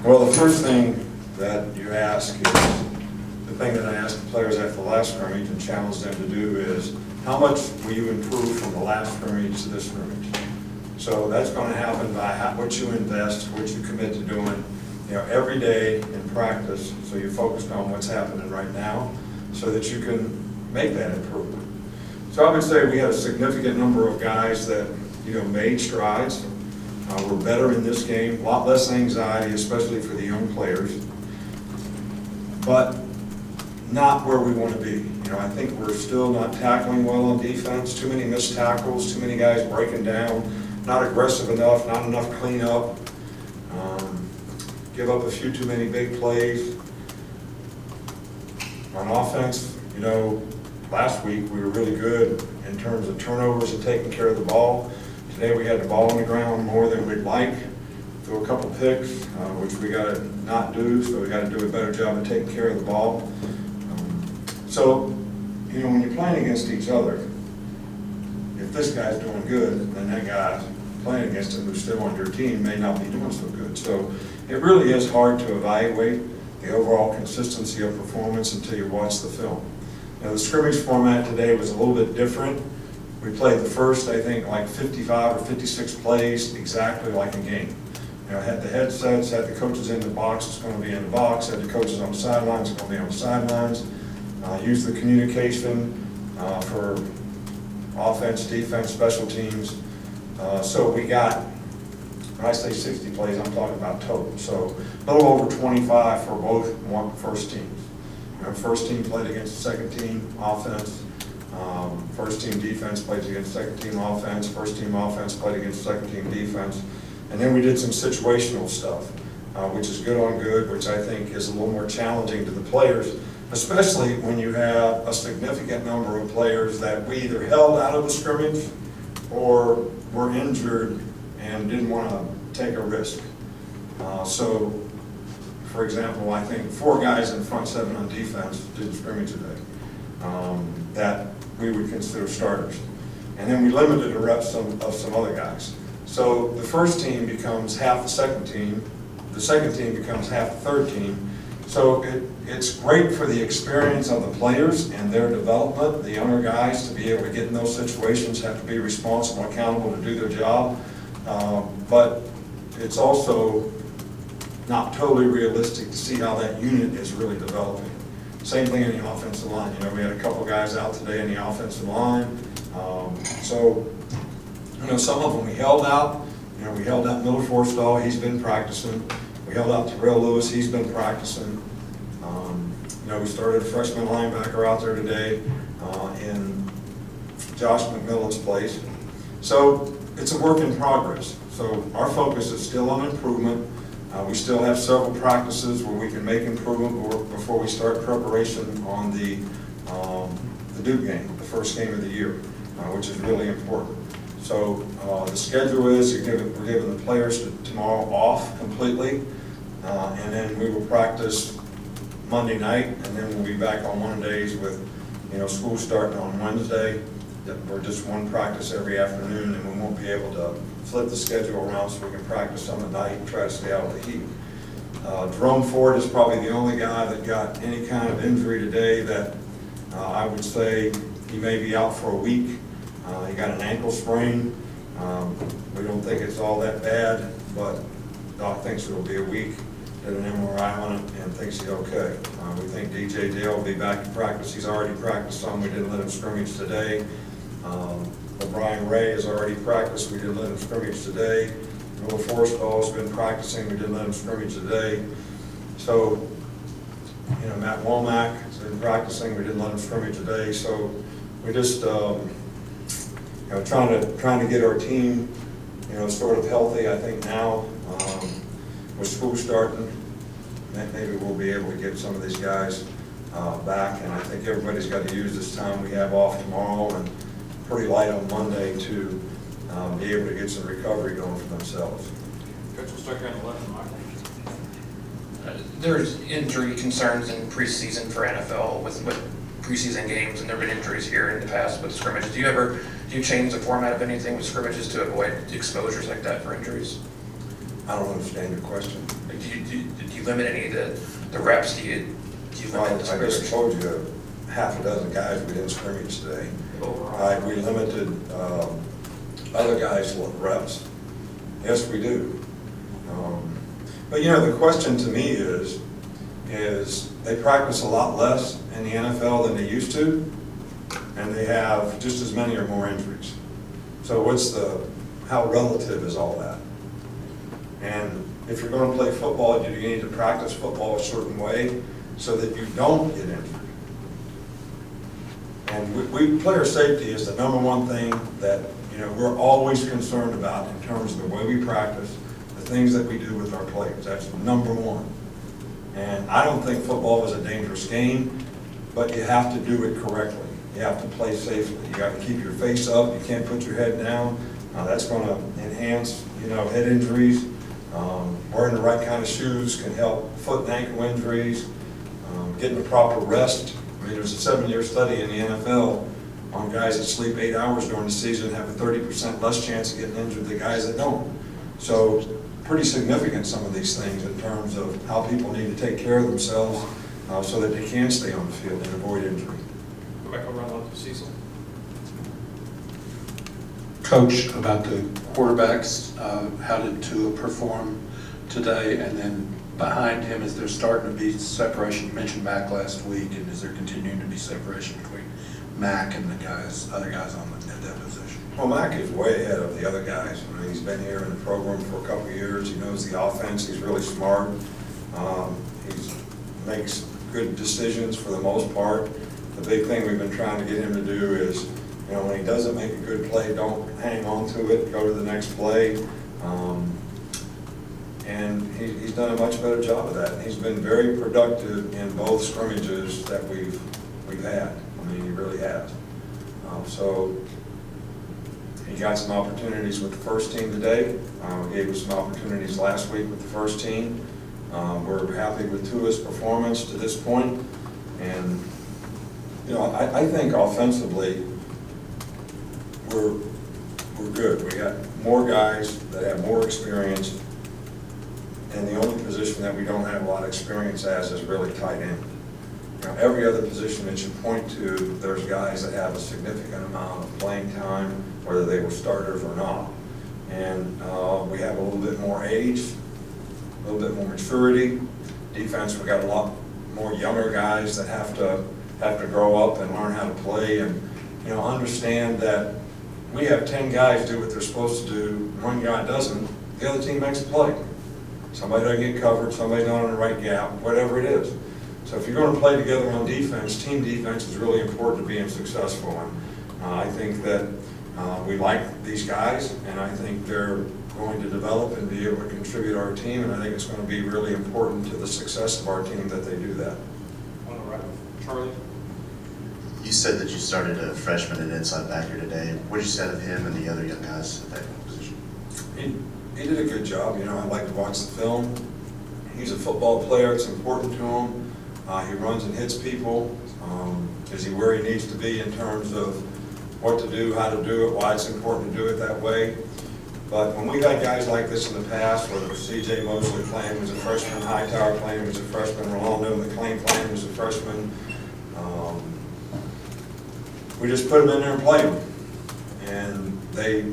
Well, the first thing that you ask is, the thing that I asked the players after the last scrimmage and challenged them to do is, how much will you improve from the last scrimmage to this scrimmage? So that's going to happen by what you invest, what you commit to doing, every day in practice, so you're focused on what's happening right now, so that you can make that improvement. So I would say we had a significant number of guys that, made strides. We're better in this game, a lot less anxiety, especially for the young players, but not where we want to be. I think we're still not tackling well on defense, too many missed tackles, too many guys breaking down, not aggressive enough, not enough cleanup, give up a few too many big plays. On offense, last week we were really good in terms of turnovers and taking care of the ball. Today we had the ball on the ground more than we'd like. Threw a couple picks, which we got to not do, so we got to do a better job of taking care of the ball. So, when you're playing against each other, if this guy's doing good, then that guy playing against him who's still on your team may not be doing so good. So it really is hard to evaluate the overall consistency of performance until you watch the film. Now, the scrimmage format today was a little bit different. We played the first, I think, like 55 or 56 plays exactly like a game. Had the headsets, had the coaches in the box, it's going to be in the box, had the coaches on the sidelines, it's going to be on the sidelines. Use the communication for offense, defense, special teams. So we got, when I say 60 plays, I'm talking about total. So a little over 25 for both first teams. First team played against the second team offense. First team defense played against second team offense. First team offense played against second team defense. And then we did some situational stuff, which is good on good, which I think is a little more challenging to the players, especially when you have a significant number of players that we either held out of the scrimmage or were injured and didn't want to take a risk. So, for example, I think 4 guys in front 7 on defense did scrimmage today that we would consider starters. And then we limited the reps of some other guys. So the first team becomes half the second team becomes half the third team. So it's great for the experience of the players and their development, the younger guys to be able to get in those situations, have to be responsible, accountable to do their job. But it's also not totally realistic to see how that unit is really developing. Same thing in the offensive line. We had a couple guys out today in the offensive line. Some of them we held out. We held out Miller Forstall, he's been practicing. We held out Terrell Lewis, he's been practicing. We started a freshman linebacker out there today in Josh McMillan's place. So it's a work in progress. So our focus is still on improvement. We still have several practices where we can make improvement before we start preparation on the Duke game, the first game of the year, which is really important. So the schedule is we're giving the players tomorrow off completely, and then we will practice Monday night, and then we'll be back on Mondays with school starting on Wednesday. We're just one practice every afternoon, and we won't be able to flip the schedule around so we can practice on the night and try to stay out of the heat. Jerome Ford is probably the only guy that got any kind of injury today that I would say he may be out for a week. He got an ankle sprain. We don't think it's all that bad, but Doc thinks it'll be a week. Did an MRI on it and thinks he's okay. We think DJ Dale will be back in practice. He's already practiced some. We didn't let him scrimmage today. O'Brien Ray has already practiced. We didn't let him scrimmage today. Miller Forstall has been practicing. We didn't let him scrimmage today. So, Matt Womack has been practicing. We didn't let him scrimmage today. So we just trying to get our team, sort of healthy. I think now with school starting, maybe we'll be able to get some of these guys back. And I think everybody's got to use this time we have off tomorrow and pretty light on Monday to be able to get some recovery going for themselves. Coach, we'll start here on the left, Michael. There's injury concerns in preseason for NFL with preseason games, and there have been injuries here in the past with scrimmages. Do you change the format of anything with scrimmages to avoid exposures like that for injuries? I don't understand your question. did you limit any of the reps? Do you Well, limit the I just scrimmage? told you, half a dozen guys we didn't scrimmage today. Overall. We limited other guys' reps. Yes, we do. But you know, the question to me is they practice a lot less in the NFL than they used to, and they have just as many or more injuries. So how relative is all that? And if you're going to play football, you need to practice football a certain way so that you don't get injured. And player safety is the number one thing that, you know, we're always concerned about in terms of the way we practice, the things that we do with our players. That's number one. And I don't think football is a dangerous game, but you have to do it correctly. You have to play safely. You got to keep your face up. You can't put your head down. That's going to enhance, you know, head injuries. Wearing the right kind of shoes can help foot and ankle injuries. Getting the proper rest. I mean, there's a 7-year study in the NFL on guys that sleep 8 hours during the season have a 30% less chance of getting injured than guys that don't. So pretty significant, some of these things, in terms of how people need to take care of themselves so that they can stay on the field and avoid injury. Go back over on to Cecil. Coach, about the quarterbacks, how did Tua perform today? And then behind him, is there starting to be separation? You mentioned Mac last week, and is there continuing to be separation between Mac and the other guys on that position? Well, Mac is way ahead of the other guys. I mean, he's been here in the program for a couple of years. He knows the offense. He's really smart. He makes good decisions for the most part. The big thing we've been trying to get him to do is, you know, when he doesn't make a good play, don't hang on to it, go to the next play. And he's done a much better job of that. And he's been very productive in both scrimmages that we've had. I mean, he really has. So he got some opportunities with the first team today. We gave him some opportunities last week with the first team. We're happy with Tua's performance to this point. And, you know, I think offensively, we're good. We got more guys that have more experience, and the only position that we don't have a lot of experience as is really tight end. You know, every other position that you point to, there's guys that have a significant amount of playing time, whether they were starters or not. And we have a little bit more age, a little bit more maturity. Defense, we got a lot more younger guys that have to grow up and learn how to play and, you know, understand that we have 10 guys do what they're supposed to do. One guy doesn't, the other team makes a play. Somebody doesn't get covered, somebody's not on the right gap, whatever it is. So if you're going to play together on defense, team defense is really important to being successful. And I think that we like these guys, and I think they're going to develop and be able to contribute to our team, and I think it's going to be really important to the success of our team that they do that. On the right, Charlie. You said that you started a freshman and inside backer today. What did you say of him and the other young guys at that position? He did a good job. You know, I like to watch the film. He's a football player. It's important to him. He runs and hits people. Is he where he needs to be in terms of what to do, how to do it, why it's important to do it that way? But when we've had guys like this in the past, whether it was C.J. Mosley playing as a freshman, Hightower playing as a freshman, Rolando McClain playing as a freshman, we just put them in there and play them. And they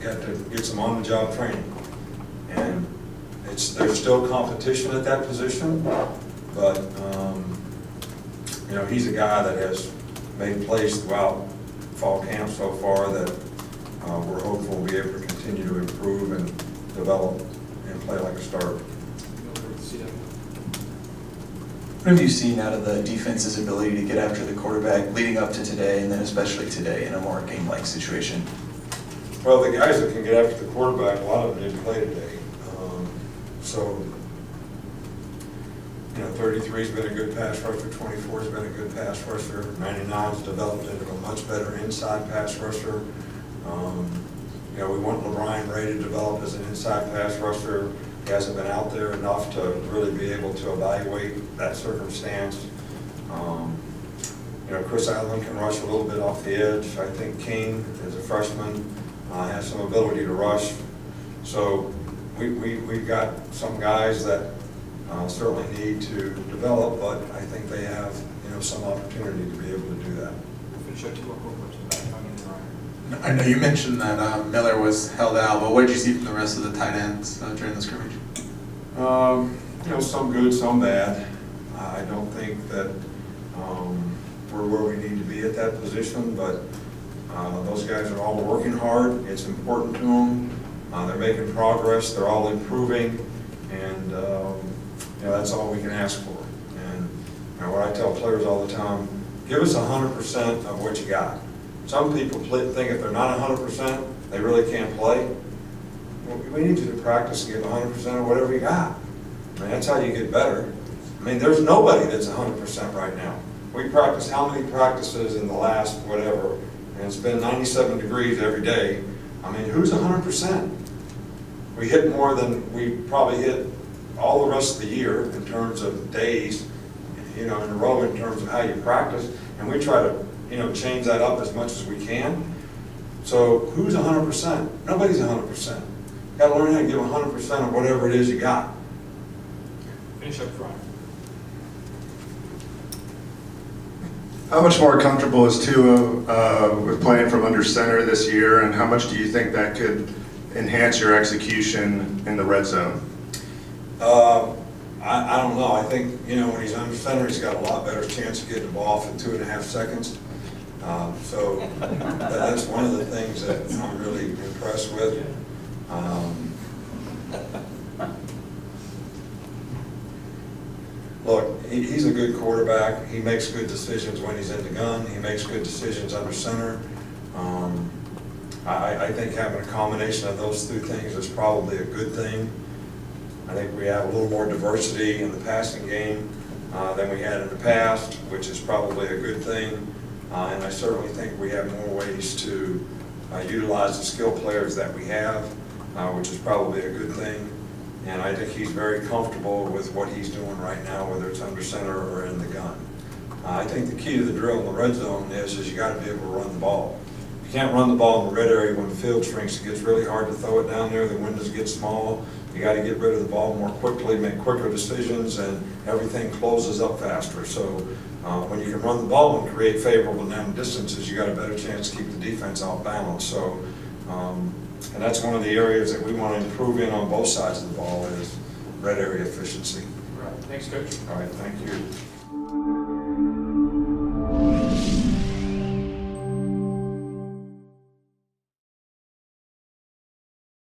got to get some on-the-job training. And there's still competition at that position, but you know, he's a guy that has made plays throughout fall camp so far that we're hopeful we'll be able to continue to improve and develop and play like a starter. What have you seen out of the defense's ability to get after the quarterback leading up to today, and then especially today in a more game-like situation? Well, the guys that can get after the quarterback, a lot of them didn't play today. So, you know, 33's been a good pass rusher, 24's been a good pass rusher, 99's developed into a much better inside pass rusher. You know, we want LeBron Ray to develop as an inside pass rusher. He hasn't been out there enough to really be able to evaluate that circumstance. You know, Chris Allen can rush a little bit off the edge. I think King, as a freshman, has some ability to rush. So we've got some guys that certainly need to develop, but I think they have, some opportunity to be able to do that. We'll finish up 2 more quarters back on in the right. I know you mentioned that Miller was held out, but what did you see from the rest of the tight ends during the scrimmage? Some good, some bad. I don't think that we're where we need to be at that position, but those guys are all working hard. It's important to them. They're making progress. They're all improving, and that's all we can ask for. And what I tell players all the time: give us 100% of what you got. Some people think if they're not 100%, they really can't play. Well, we need you to practice and give 100% of whatever you got. I mean, that's how you get better. I mean, there's nobody that's 100% right now. We practice how many practices in the last whatever, and it's been 97 degrees every day. I mean, who's 100%? We hit more than we probably hit all the rest of the year in terms of days, in a row in terms of how you practice, and we try to, change that up as much as we can. So who's 100%? Nobody's 100%. You got to learn how to give 100% of whatever it is you got. Finish up front. How much more comfortable is Tua with playing from under center this year, and how much do you think that could enhance your execution in the red zone? I don't know. I think, when he's under center, he's got a lot better chance of getting the ball off in 2.5 seconds. So that's one of the things that I'm really impressed with. Look, he's a good quarterback. He makes good decisions when he's in the gun. He makes good decisions under center. I think having a combination of those two things is probably a good thing. I think we have a little more diversity in the passing game than we had in the past, which is probably a good thing. And I certainly think we have more ways to utilize the skill players that we have, which is probably a good thing. And I think he's very comfortable with what he's doing right now, whether it's under center or in the gun. I think the key to the drill in the red zone is you got to be able to run the ball. You can't run the ball in the red area when the field shrinks. It gets really hard to throw it down there. The windows get small. You got to get rid of the ball more quickly, make quicker decisions, and everything closes up faster. So when you can run the ball and create favorable down distances, you got a better chance to keep the defense off balance. So, and that's one of the areas that we want to improve in on both sides of the ball is red area efficiency. Right. Thanks, Coach. All right, thank you.